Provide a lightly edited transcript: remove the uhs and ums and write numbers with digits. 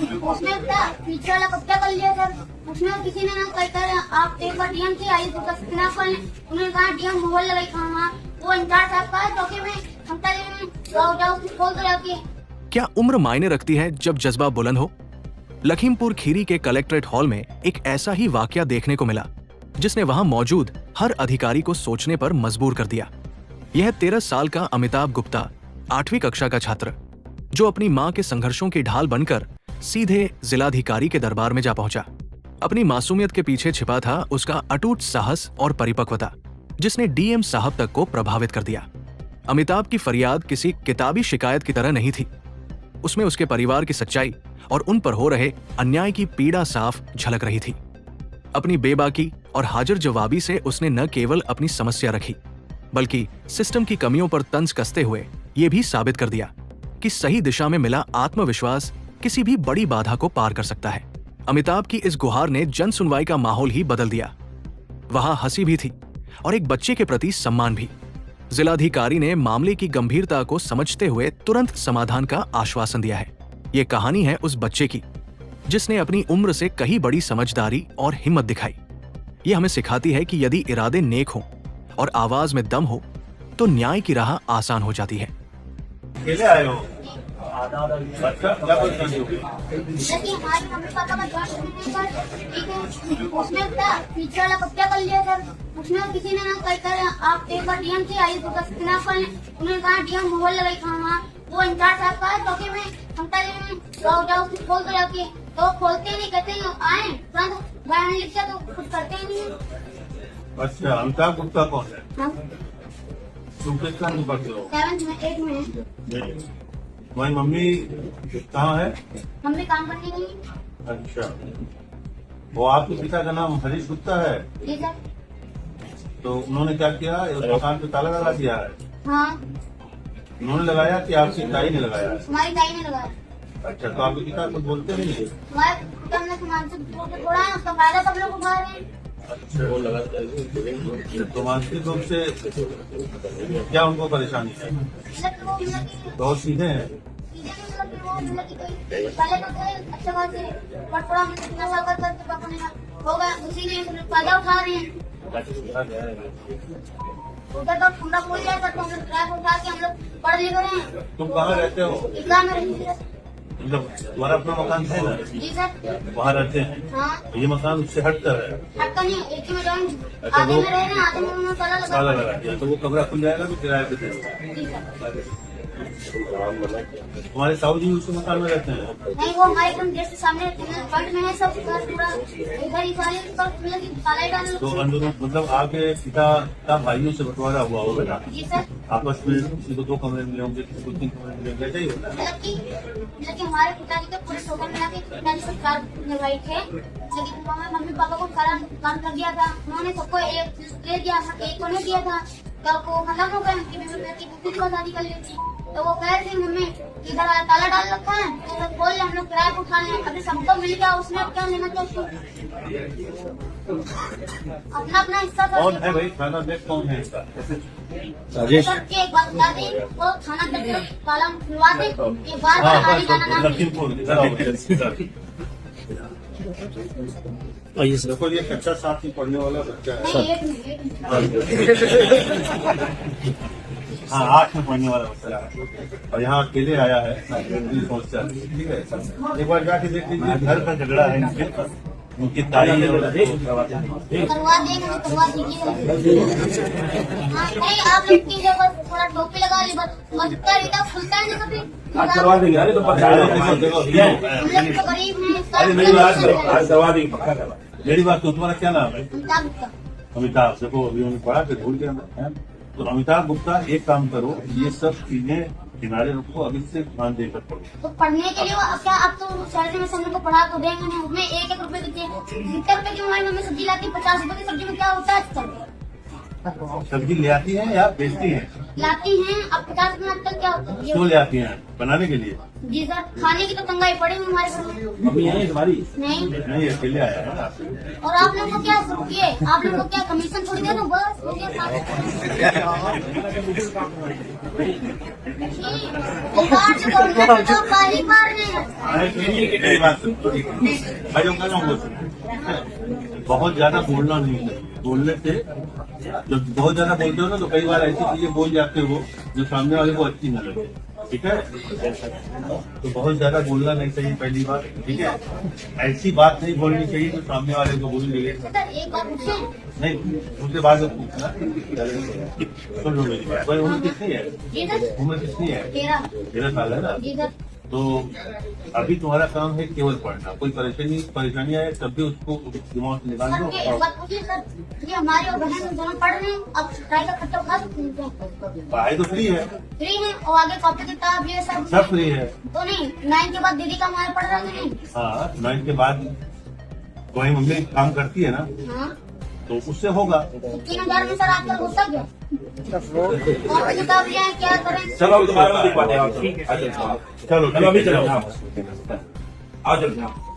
उसने पीछे वाला कब्जा कर लिया सर। उसमें किसी ने ना कहकर आप एक बार डीएम की आई तो उन्होंने कहा डीएम मोबाइल लगाई कहा वो इंचार्ज साहब का चौकी में क्षमता जाओ खोल दो जाके। क्या उम्र मायने रखती है जब जज्बा बुलंद हो? लखीमपुर खीरी के कलेक्ट्रेट हॉल में एक ऐसा ही वाकया देखने को मिला जिसने वहां मौजूद हर अधिकारी को सोचने पर मजबूर कर दिया। यह 13 साल का अमिताभ गुप्ता 8वीं कक्षा का छात्र जो अपनी मां के संघर्षों की ढाल बनकर सीधे जिलाधिकारी के दरबार में जा पहुंचा। अपनी मासूमियत के पीछे छिपा था उसका अटूट साहस और परिपक्वता जिसने डीएम साहब तक को प्रभावित कर दिया। अमिताभ की फरियाद किसी किताबी शिकायत की तरह नहीं थी। उसमें उसके परिवार की सच्चाई और उन पर हो रहे अन्याय की पीड़ा साफ झलक रही थी। अपनी बेबाकी और हाजिर जवाबी से उसने न केवल अपनी समस्या रखी बल्कि सिस्टम की कमियों पर तंज कसते हुए ये भी साबित कर दिया कि सही दिशा में मिला आत्मविश्वास किसी भी बड़ी बाधा को पार कर सकता है। अमिताभ की इस गुहार ने जन सुनवाई का माहौल ही बदल दिया। वहां हंसी भी थी और एक बच्चे के प्रति सम्मान भी। जिलाधिकारी ने मामले की गंभीरता को समझते हुए तुरंत समाधान का आश्वासन दिया है। ये कहानी है उस बच्चे की जिसने अपनी उम्र से कहीं बड़ी समझदारी और हिम्मत दिखाई। ये हमें सिखाती है कि यदि इरादे नेक हों और आवाज में दम हो तो न्याय की राह आसान हो जाती है। अकेले आए हो? अच्छा, क्या परेशानी हो गई? देखिए हमारे मम्मी पापा का जॉब करने पर ठीक है उसने पीछे वाला कब्जा कर लिया सर। उसमें किसी ने ना कहकर आप एक बार डीएम की आई तो उन्होंने कहा डीएम मोबाइल लगाई कहा वो इंचार्ज साहब का चौकी में क्षमता जाओ खोल दो जाके। तो खोलते नहीं कहते आए तुरंत बयान लिखते तो कुछ करते ही नहीं। अच्छा, अमिताभ गुप्ता कौन है? हाँ तुम किस क्लास में पढ़ते हो? 7th में 8th में। तुम्हारी मम्मी कहाँ है? मम्मी काम करने गई। अच्छा, वो आपके पिता का नाम हरीश गुप्ता है? जी सर। तो उन्होंने क्या किया, इस मकान पे ताला लगा दिया है? हाँ उन्होंने लगाया कि आपकी ताई ने लगाया है? हमारी दाई ने लगाया। अच्छा, तो आपके पिता कुछ बोलते नहीं है? हमारे पिता ने मानसिक रूप से छोड़ा है उसका फायदा सब लोग उठा रहे हैं। अच्छा, वो लगाता है तो मानसिक रूप से क्या उनको परेशानी है? बहुत सीधे हैं। पहले तो थे अच्छे खासे पर थोड़ा कितना साल का करके पापा ने होगा उसी ने फायदा उठा रहे हैं। उधर तो ठंडा बोल जाएगा तो हम लोग ट्रैक उठा के हम लोग पढ़ लिख रहे हैं। तुम कहाँ रहते हो? इस्लाम में रहती है। मतलब तुम्हारा अपना मकान है ना? जी सर। वहाँ रहते हैं? हाँ ये मकान उससे हटकर है? हटका नहीं एक ही में जॉइंट अच्छा, आधे वो- में रह रहे हैं आधे में उन्होंने ताला ताला लगा लगा दिया तो वो कमरा खुल जाएगा तो किराए पे देगा। जी सर। तुम्हारे साहू जी उस मकान में रहते हैं? नहीं वो हमारे एकदम गेट के सामने फ्रंट में है सब घर पूरा इधर ही सारे ताला ही डाल तो अंदर मतलब आपके पिता का भाइयों से बंटवारा हुआ होगा ना? जी सर। आपस में किसी को 2 कमरे मिले होंगे, किसी को 3 कमरे मिले होंगे, ऐसा ही होता है? मतलब कि हमारे पिताजी के पूरे टोटल मिला के पिताजी सब 4 भाई थे लेकिन मम्मी पापा को सारा काम कर दिया था। उन्होंने सबको एक ले दिया था, एक को नहीं दिया था। कल को खत्म हो गए कि बेटी को शादी कर लेती तो वो कह रही थी मम्मी इधर ताला डाल रखा है तो बोल रहे हम लोग किराए को उठा लें। अभी सबको मिल गया उसने क्या लेना था उसको अपना अपना हिस्सा कर कौन है भाई खाना देख कौन है इसका? राजेश सर की एक बात बता दी वो खाना करके ताला खुलवा दे ये बार बार आने जाना ना लखीमपुर देखो ये कक्षा 7 में पढ़ने वाला बच्चा है। नहीं एक हाँ 8 में पढ़ने वाला बच्चा है और यहाँ अकेले आया है। ठीक है, एक बार जाके देख लीजिए घर का झगड़ा है इनके, उनकी ताई करवा देंगे करवा दीजिए। हाँ नहीं आप लोग की जगह थोड़ा टोपी लगा ली बस बचता रहता खुलता है ना कभी करवा देंगे। अरे तो हम लोग तो गरीब हैं आज करवा देंगे, पक्का करवा देंगे। मेरी बात तो तुम्हारा क्या नाम है? अमिताभ गुप्ता। अमिताभ, देखो अभी उन्होंने पढ़ा के भूल गया। तो अमिताभ गुप्ता एक काम करो, ये सब चीजें किनारे रखो, अभी से ध्यान देकर पढ़ो। तो पढ़ने के लिए क्या आप तो सैलरी में सब को पढ़ा तो देंगे नहीं उसमें 1-1 रुपए दीजिए 70 रुपए की हमारी मम्मी सब्जी लाती 50 रुपए की सब्जी में क्या होता है? सब्जी ले आती है या बेचती है? लाती हैं अब 50 रुपए में आजकल क्या होता है क्यों ले आती हैं? बनाने के लिए? जी सर, खाने की तो तंगाई पड़ी हुई हमारे घर में। मम्मी है तुम्हारी? नहीं। नहीं अकेले आया है ना। और आप लोगों को क्या शुरू किए? आप लोगों को क्या कमीशन थोड़ी दे दो बस हो गया काम। बाहर से बोल रहे हैं तो पहली बार नहीं। बहुत ज्यादा बोलना नहीं है। बोलने से जब बहुत ज्यादा बोलते हो ना तो कई बार ऐसी चीजें बोल जाते हो जो सामने वाले को अच्छी न लगे। ठीक है, तो बहुत ज्यादा बोलना नहीं चाहिए पहली बार। ठीक है, ऐसी बात नहीं बोलनी चाहिए जो सामने वाले को बुरी लगे। सर एक बात पूछे? नहीं, उसके बाद में पूछना। सुन लो मेरी बात। भाई उम्र कितनी है? जी सर, उम्र कितनी है? 13। साल है ना। जी सर। तो अभी तुम्हारा काम है केवल पढ़ना। कोई परेशानी आए तब भी उसको दिमाग से निकाल सर दो। एक बात पूछिए सर, ये हमारे और बहन दोनों पढ़ रहे हैं, अब ट्राई का खर्चा उठा सकते हैं क्या? पढ़ाई तो फ्री है, फ्री है और आगे कॉपी किताब ये सब सब फ्री है। तो नहीं 9 के बाद दीदी का हमारे पढ़ रहे हैं नहीं? हाँ, 9 के बाद वही मम्मी काम करती है ना, हाँ, तो उससे होगा। 3000 में सर आजकल होता क्या? कॉपी किताब लिया है क्या करें? चलो अभी तुम्हारा दिख पाते हैं। ठीक है, चलो चलो अभी चलो। आओ चलो।